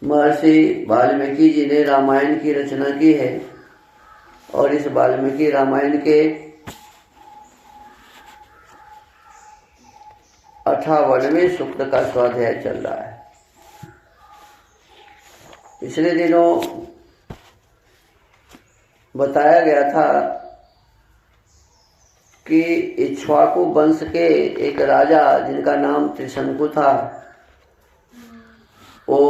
महर्षि वाल्मीकि जी ने रामायण की रचना की है और इस वाल्मीकि रामायण के 58वें सूक्त का स्वाध्याय चल रहा है। पिछले दिनों बताया गया था कि इक्ष्वाकु वंश के एक राजा जिनका नाम त्रिशंकु था, वो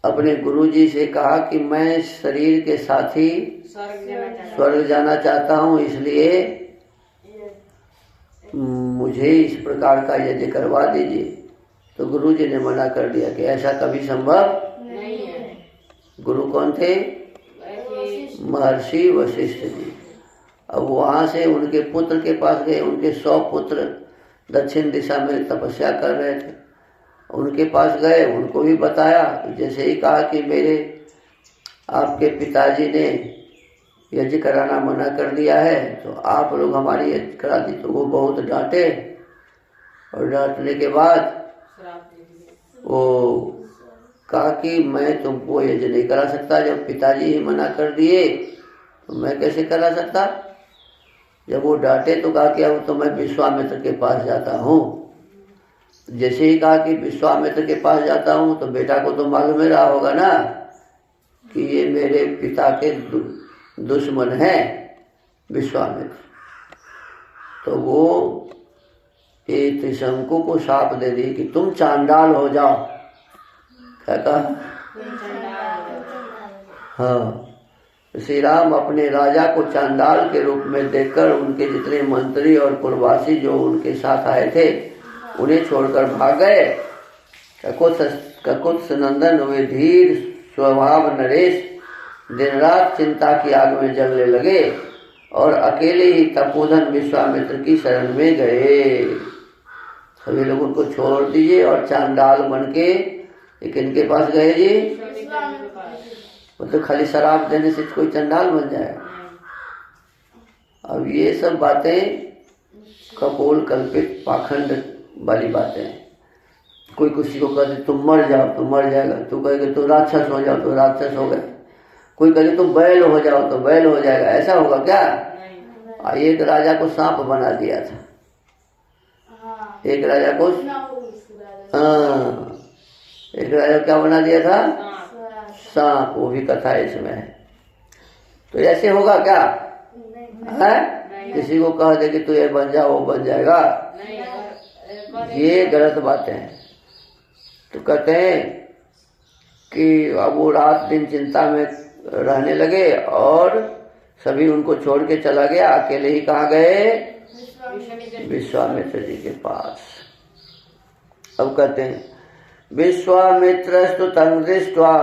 अपने गुरुजी से कहा कि मैं शरीर के साथ ही स्वर्ग जाना चाहता हूँ, इसलिए मुझे इस प्रकार का यज्ञ करवा दीजिए। तो गुरुजी ने मना कर दिया कि ऐसा कभी संभव नहीं है। गुरु कौन थे? महर्षि वशिष्ठ जी। अब वहां से उनके पुत्र के पास गए। उनके 100 पुत्र दक्षिण दिशा में तपस्या कर रहे थे। उनके पास गए, उनको भी बताया। जैसे ही कहा कि मेरे आपके पिताजी ने यज्ञ कराना मना कर दिया है, तो आप लोग हमारी यज्ञ करा दी। तो वो बहुत डांटे और डांटने के बाद वो कहा कि मैं तुमको यज्ञ नहीं करा सकता। जब पिताजी ही मना कर दिए तो मैं कैसे करा सकता। जब वो डांटे तो कहा कि अब तो मैं विश्वामित्र के पास जाता हूँ। जैसे ही कहा कि विश्वामित्र के पास जाता हूँ, तो बेटा को तो मालूम ही रहा होगा ना कि ये मेरे पिता के दुश्मन हैं विश्वामित्र। तो वो ये त्रिशंकु को शाप दे दी कि तुम चांडाल हो जाओ। क्या कहा? हाँ, श्री राम अपने राजा को चांडाल के रूप में देखकर उनके जितने मंत्री और पुरवासी जो उनके साथ आए थे उन्हें छोड़कर भाग गए। ककुत्स नंदन वे धीर स्वभाव नरेश दिन रात चिंता की आग में जलने लगे और अकेले ही तपोधन विश्वामित्र की शरण में गए। सभी लोग उनको छोड़ दीजिए और चांडाल बन के किनके पास गए जी? वो तो खाली शराब देने से कोई चंडाल बन जाएगा। अब ये सब बातें कपोल कल्पित पाखंड वाली बातें हैं। कोई किसी को कहते तुम मर जाओ तो मर जाएगा, तू कहेगा तो राक्षस हो जाओ तो राक्षस हो गए। कोई कहे तुम बैल हो जाओ तो बैल हो जाएगा। ऐसा होगा क्या? एक राजा को सांप बना दिया था। एक राजा को एक राजा क्या बना दिया था? सांप। वो भी कथा इसमें है। तो ऐसे होगा क्या है? किसी को कह दे कि तू ये बन जा वो बन जाएगा, ये गलत बातें हैं। तो कहते हैं कि अब वो रात दिन चिंता में रहने लगे और सभी उनको छोड़ के चला गया। अकेले ही कहाँ गए? विश्वामित्र जी के पास। अब कहते हैं विश्वामित्रस्तु तं दृष्ट्वा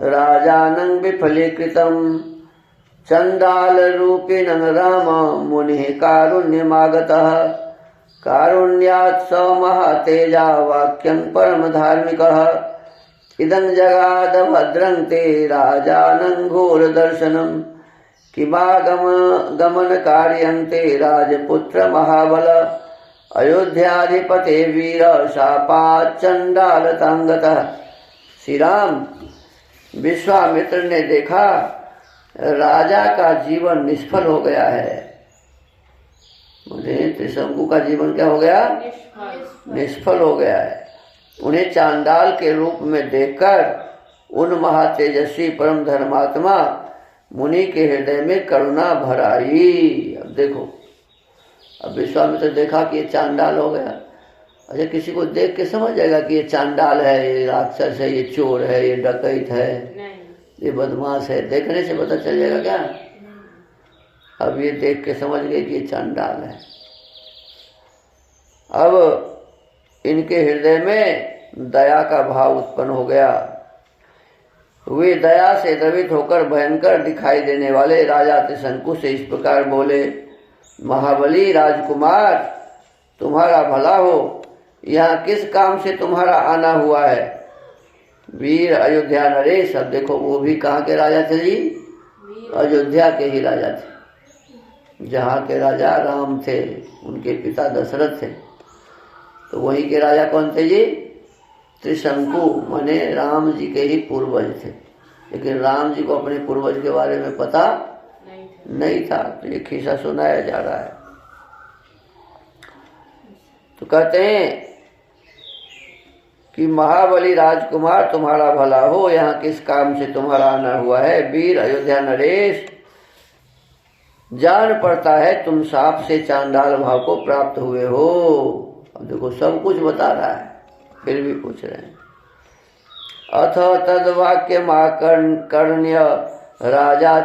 राजानं विफलीकृतं चंडाल रूपिणं राम मुनिः कारुण्यमागतः कारुण्यात् स महातेजा वाक्यं परम धार्मिकः इदं जगाद भद्रं ते राजानं घोर दर्शनं किमागमन कार्यं ते राजपुत्र महाबल अयोध्याधिपते वीर शापात् चंडाल तांगतः। श्री राम, विश्वामित्र ने देखा राजा का जीवन निष्फल हो गया है। मुझे त्रिशंकु का जीवन क्या हो गया? निष्फल हो गया है। उन्हें चांडाल के रूप में देखकर उन महातेजस्वी परम धर्मात्मा मुनि के हृदय में करुणा भर आई। अब देखो, अब विश्वामित्र देखा कि ये चांडाल हो गया। अच्छा, किसी को देख के समझ जाएगा कि ये चांडाल है, ये राक्षस है, ये चोर है, ये डकैत है, ये बदमाश है? देखने से पता चल जाएगा क्या? अब ये देख के समझ गए कि ये चांडाल है। अब इनके हृदय में दया का भाव उत्पन्न हो गया। वे दया से द्रवित होकर भयंकर दिखाई देने वाले राजा त्रिशंकु से इस प्रकार बोले, महाबली राजकुमार, तुम्हारा भला हो। यहाँ किस काम से तुम्हारा आना हुआ है? वीर अयोध्या नरेश। अब देखो, वो भी कहाँ के राजा थे जी? अयोध्या के ही राजा थे। जहाँ के राजा राम थे, उनके पिता दशरथ थे। तो वहीं के राजा कौन थे जी? त्रिशंकु माने राम जी के ही पूर्वज थे, लेकिन राम जी को अपने पूर्वज के बारे में पता नहीं था। तो ये खिस्सा सुनाया जा रहा है। तो कहते हैं कि महाबली राजकुमार तुम्हारा भला हो, यहाँ किस काम से तुम्हारा आना हुआ है? वीर अयोध्या नरेश, जान पड़ता है तुम साप से चांडाल भाव को प्राप्त हुए हो। अब देखो सब कुछ बता रहा है, फिर भी पूछ रहे हैं। अथ तद वाक्य कर्ण्य राजा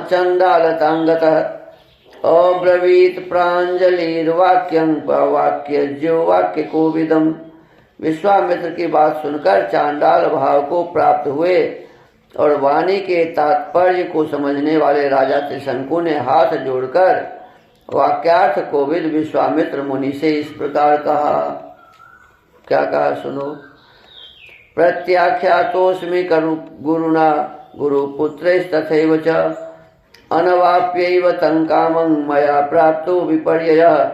चंडालतांगतः अब्रवीत प्रांजलिर्वाक्यं वाक्य जो वाक्य कोविदम। विश्वामित्र की बात सुनकर चांडाल भाव को प्राप्त हुए और वाणी के तात्पर्य को समझने वाले राजा त्रिशंकु ने हाथ जोड़कर वाक्यार्थ कोविद विश्वामित्र मुनि से इस प्रकार कहा। क्या कहा सुनो। प्रत्याख्यातोऽस्मि गुरुणा गुरुपुत्रैस्तथैव च अनवाप्यैव तं कामं मया प्राप्तो विपर्ययः।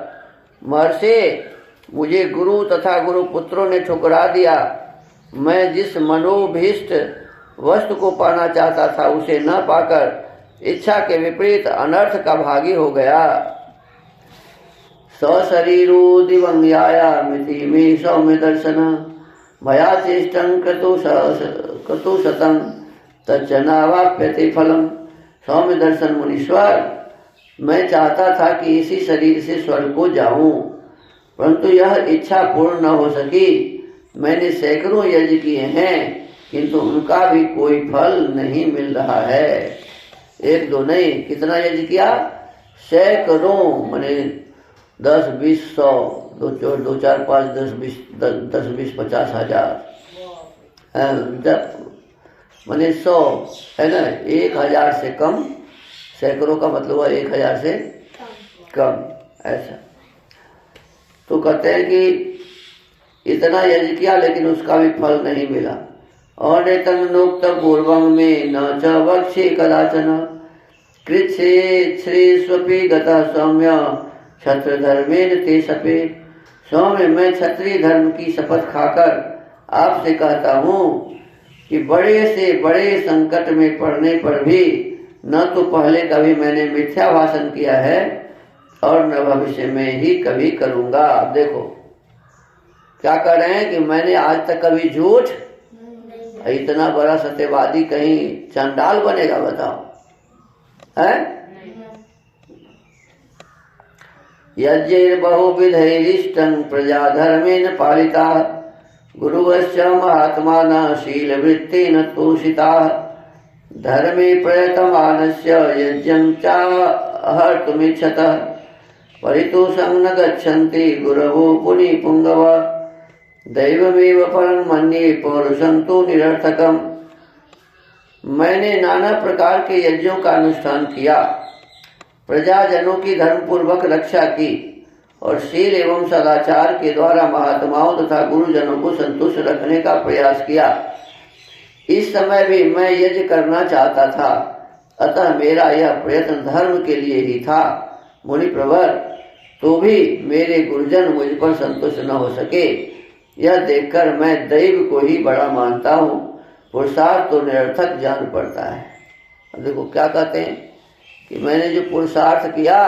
महर्षि, मुझे गुरु तथा गुरु पुत्रों ने ठुकरा दिया। मैं जिस मनोभीष्ट वस्तु को पाना चाहता था उसे न पाकर इच्छा के विपरीत अनर्थ का भागी हो गया। सशरीरो दिवं यायामिति मे सौम्य दर्शन मया चेष्टं क्रतु शतं तच्चनावाप्यते फलम। सौम्य दर्शन मुनीश्वर, मैं चाहता था कि इसी शरीर से स्वर्ग को जाऊं, परंतु यह इच्छा पूर्ण न हो सकी। मैंने सैकड़ों यज्ञ किए हैं, किंतु उनका भी कोई फल नहीं मिल रहा है। एक दो नहीं, कितना यज्ञ किया? सैकड़ों, माने 10, 20, 100, 2, 4, 5, 10, 20, 50 हजार, माने 100 है ना, 1000 से कम। सैकड़ों का मतलब हुआ 1000 से कम, ऐसा। तो कहते हैं कि इतना यज्ञ किया लेकिन उसका भी फल नहीं मिला। और नोक्त पूर्वं में न च वक्षे कदाचन कृच्छे श्री स्वपि गतः सौम्य क्षत्र धर्मेण ते सपे। सौम्य, मैं क्षत्रिय धर्म की शपथ खाकर आपसे कहता हूँ कि बड़े से बड़े संकट में पड़ने पर भी न तो पहले कभी मैंने मिथ्या भाषण किया है और न भविष्य में ही कभी करूंगा। अब देखो क्या कर रहे हैं कि मैंने आज तक कभी झूठ, इतना बड़ा सत्यवादी कहीं चंडाल बनेगा? बताओ, है? यज्ञैर्बहुविधैरिष्टं प्रजा धर्मेण पालिता गुरुवश्च महात्मानः शीलवृत्तेन तोषिताः। धर्मे प्रयतमानस्य यज्ञं चाहर्तुमिच्छतः परितोषं न गच्छन्ति गुरवो पुनि पुंगव। दैवमेव परं मन्ये पौरुषं तु निरर्थकम्। मैंने नाना प्रकार के यज्ञों का अनुष्ठान किया, प्रजाजनों की धर्मपूर्वक रक्षा की और शील एवं सदाचार के द्वारा महात्माओं तथा गुरुजनों को संतुष्ट रखने का प्रयास किया। इस समय भी मैं यज्ञ करना चाहता था, अतः मेरा यह प्रयत्न धर्म के लिए ही था। मुनि प्रवर, तो भी मेरे गुरुजन मुझ पर संतुष्ट न हो सके, यह देखकर मैं दैव को ही बड़ा मानता हूँ। पुरुषार्थ तो निरर्थक जान पड़ता है। अब देखो क्या कहते हैं कि मैंने जो पुरुषार्थ किया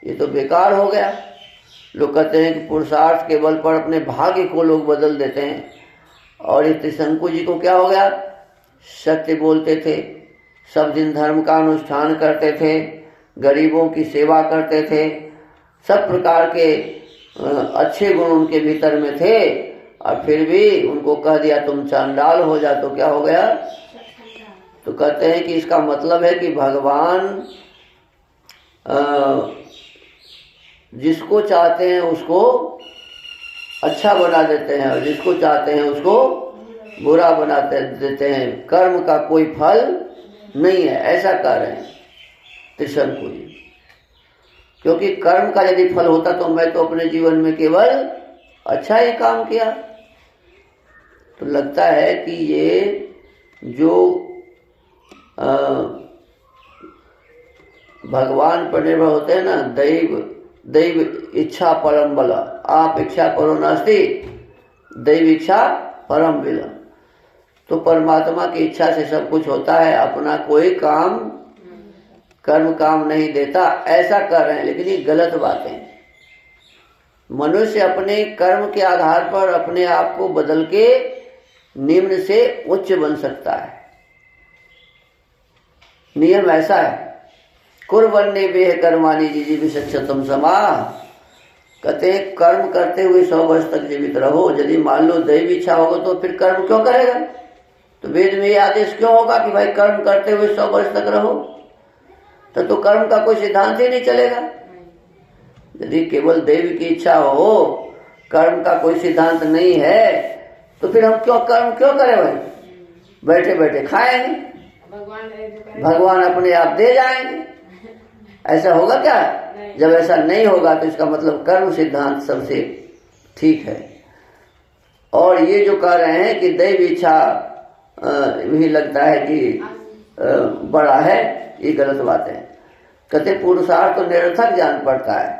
ये तो बेकार हो गया। लोग कहते हैं कि पुरुषार्थ के बल पर अपने भाग्य को लोग बदल देते हैं। और इस त्रिशंकु जी को क्या हो गया? सत्य बोलते थे, सब दिन धर्म का अनुष्ठान करते थे, गरीबों की सेवा करते थे, सब प्रकार के अच्छे गुण उनके भीतर में थे, और फिर भी उनको कह दिया तुम चांडाल हो जा, तो क्या हो गया? तो कहते हैं कि इसका मतलब है कि भगवान जिसको चाहते हैं उसको अच्छा बना देते हैं और जिसको चाहते हैं उसको बुरा बना देते हैं। कर्म का कोई फल नहीं है, ऐसा कह रहे हैं त्रिशंकु जी। क्योंकि कर्म का यदि फल होता तो मैं तो अपने जीवन में केवल अच्छा ही काम किया। तो लगता है कि ये जो भगवान पर निर्भर होते हैं ना, दैव इच्छा परम बल, आप इच्छा करो नास्ति दैव इच्छा परम विलम। तो परमात्मा की इच्छा से सब कुछ होता है, अपना कोई काम कर्म काम नहीं देता, ऐसा कर रहे हैं, लेकिन ये गलत बातें। मनुष्य अपने कर्म के आधार पर अपने आप को बदल के निम्न से उच्च बन सकता है। नियम ऐसा है, कुर्वन्ने वेह कर्माणि जिजीविषक्षतम समाः। कहते कर्म करते हुए 100 वर्ष तक जीवित रहो। यदि मान लो दैव इच्छा होगा तो फिर कर्म क्यों करेगा? तो वेद में ये आदेश क्यों होगा कि भाई कर्म करते हुए 100 वर्ष तक रहो? तो कर्म का कोई सिद्धांत ही नहीं चलेगा। यदि केवल देव की इच्छा हो, कर्म का कोई सिद्धांत नहीं है, तो फिर हम कर्म क्यों करें भाई? बैठे बैठे खाएंगे, भगवान अपने आप दे जाएंगे। ऐसा होगा क्या? जब ऐसा नहीं होगा तो इसका मतलब कर्म सिद्धांत सबसे ठीक है। और ये जो कह रहे हैं कि दैव इच्छा भी लगता है कि बड़ा है, ये गलत बात है। कहते पुरुषार्थ तो निरर्थक जान पड़ता है।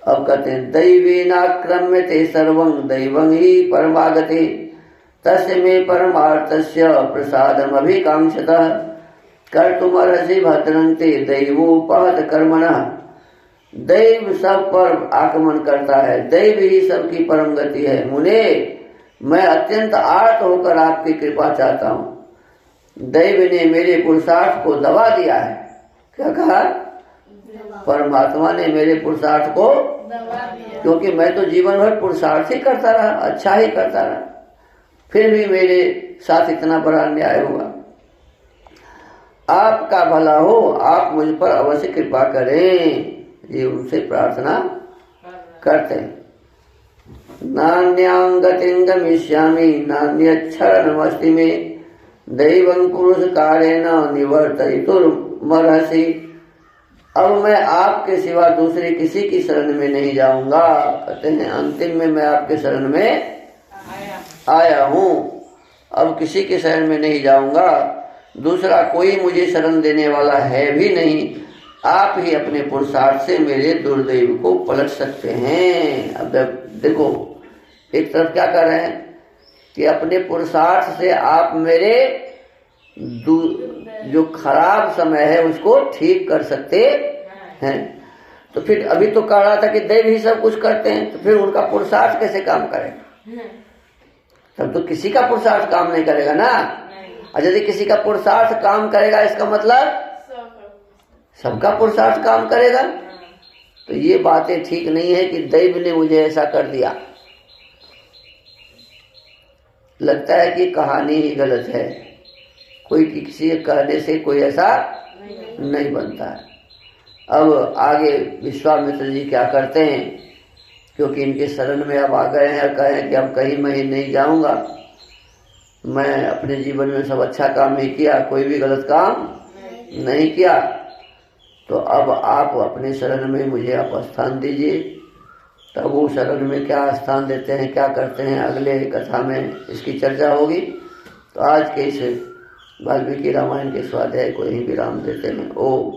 अब कहते हैं दैवेनाक्रम्यते सर्वं दैवं ही परमागते तस्य मे परमार्थस्य प्रसादम अभिकांक्षतः कर्तुमर्हसि भद्रन्ते दैवोपहत कर्मणः। दैव सब पर आक्रमण करता है, दैव ही सबकी परम गति है। मुने, मैं अत्यंत आर्त होकर आपकी कृपा चाहता हूँ। दैव ने मेरे पुरुषार्थ को दबा दिया है। क्या कहा? परमात्मा ने मेरे पुरुषार्थ को दबा दिया, क्योंकि मैं तो जीवन भर पुरुषार्थ ही करता रहा, अच्छा ही करता रहा, फिर भी मेरे साथ इतना बड़ा अन्याय हुआ। आपका भला हो, आप मुझ पर अवश्य कृपा करें, ये उनसे प्रार्थना करते हैं। नान्यां गतिं गमिष्यामि नान्यच्छरणमस्ति मे दैवं पुरुषकारेण निवर्तयितुमर्हसि। अब मैं आपके सिवा दूसरे किसी की शरण में नहीं जाऊंगा। कहते हैं अंतिम में मैं आपके शरण में आया हूँ, अब किसी के शरण में नहीं जाऊंगा। दूसरा कोई मुझे शरण देने वाला है भी नहीं। आप ही अपने पुरुषार्थ से मेरे दुर्दैव को पलट सकते हैं। अब देखो, एक तरफ क्या कर रहे हैं कि अपने पुरुषार्थ से आप मेरे जो खराब समय है उसको ठीक कर सकते हैं। तो फिर अभी तो कह रहा था कि दैव ही सब कुछ करते हैं, तो फिर उनका पुरुषार्थ कैसे काम करेगा? तब तो किसी का पुरुषार्थ काम नहीं करेगा ना। और यदि किसी का पुरुषार्थ काम करेगा, इसका मतलब सबका पुरुषार्थ काम करेगा। तो ये बातें ठीक नहीं है कि दैव ने मुझे ऐसा कर दिया। लगता है कि कहानी ही गलत है, कोई किसी के कहने से कोई ऐसा नहीं बनता है। अब आगे विश्वामित्र जी क्या करते हैं, क्योंकि इनके शरण में अब आ गए हैं और कहें कि अब कहीं मैं नहीं जाऊंगा, मैं अपने जीवन में सब अच्छा काम ही किया, कोई भी गलत काम नहीं किया, तो अब आप अपने शरण में मुझे आप स्थान दीजिए। तब वो शरण में क्या स्थान देते हैं, क्या करते हैं, अगले कथा में इसकी चर्चा होगी। तो आज के इस वाल्मीकि रामायण के स्वाध्याय को यहीं विराम देते हैं। ओम।